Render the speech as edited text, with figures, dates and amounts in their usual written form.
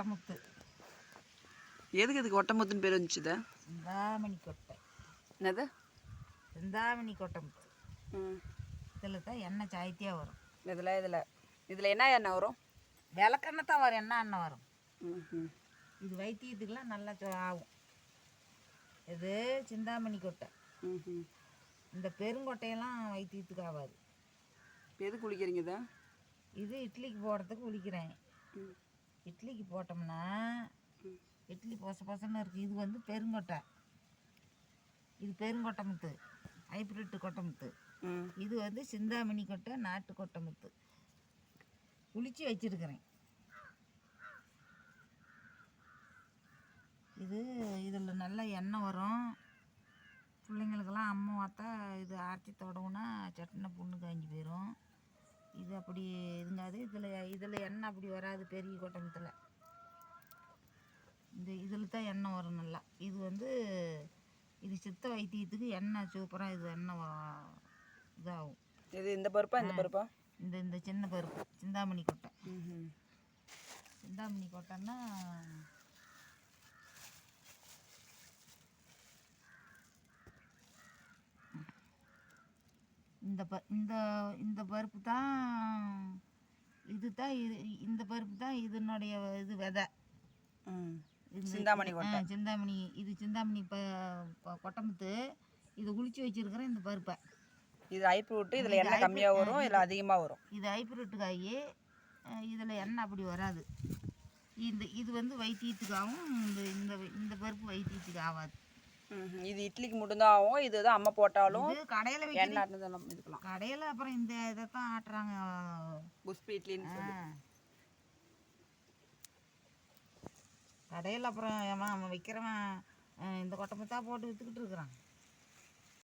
கொட்டமுத்து. எதுக்கு கொட்டமுத்துன்னு பேர் வந்துச்சுதா? சிந்தாமணி கொட்டை. என்னது? சிந்தாமணி கொட்டமுத்து. இதில் தான் எண்ணெய் சாய்த்தியாக வரும். இதில் என்ன எண்ணெய் வரும்? விளக்கெண்ணெய் தான் வரும், எண்ணெய் வரும். இது வைத்தியத்துக்கெலாம் நல்லா ஆகும். இது சிந்தாமணி கொட்டை. இந்த பெருங்கொட்டையெல்லாம் வைத்தியத்துக்கு ஆகாது. எது குளிக்கிறீங்க இதை? இது இட்லிக்கு போடுறதுக்கு குளிக்கிறேன். இட்லிக்கு போட்டோம்னா இட்லி பொச பொசன்னு இருக்குது. இது வந்து பெருங்கொட்டை. இது பெருங்கொட்டை முத்து, ஹைப்ரிட்டு கொட்டை முத்து. இது வந்து சிந்தாமணி கொட்டை, நாட்டு கொட்டை முத்து. குளிச்சு வச்சிருக்கிறேன். இதில் நல்லா எண்ணெய் வரும். பிள்ளைங்களுக்கெல்லாம் அம்மா பார்த்தா இது அரைச்சி தொடவுனா சட்டின புண்ணு காஞ்சி போயிடும். இது அப்படி இதுங்காது. இதில் எண்ணெய் அப்படி வராது. பெரிய கொட்டமத்தில் இதில் தான் எண்ணெய் வரும் நல்லா. இது வந்து இது சித்த வைத்தியத்துக்கு எண்ணெய் சூப்பராக இது எண்ணெய் இதாகும். இது இந்த பருப்பா இந்த பருப்பா? இந்த சின்ன பருப்பு சிந்தாமணி கொட்டை. சிந்தாமணி கொட்டைன்னா இந்த பருப்பு தான். இந்த பருப்பு தான் இதனுடைய இது விதை. சிந்தாமணி கொட்டை. சிந்தாமணி இது சிந்தாமணி கொட்டமுத்து. இது குளிச்சு வச்சிருக்கிறேன் இந்த பருப்பை. இது ஹைப்ரிட். இதில் எண்ணெய் கம்மியாக வரும், இல்லை அதிகமாக வரும். இது ஹைப்ரிட்டு காய். இதில் எண்ணெய் அப்படி வராது. இது வந்து வைத்தியத்துக்காகவும். இந்த பருப்பு வைத்தியத்துக்கு ஆகாது. இது இட்லிக்கு மட்டும்தான் ஆகும். இதுதான் அம்மா போட்டாலும் கடையில் இதுக்கலாம். கடையில் அப்புறம் இந்த இதை தான் ஆட்டுறாங்க, புஷ்பி இட்லின்னு சொல்லி. கடையில் அப்புறம் அவன் விற்கிறவன் இந்த கொட்டை முத்தா போட்டு விற்றுக்கிட்டு இருக்கிறான்.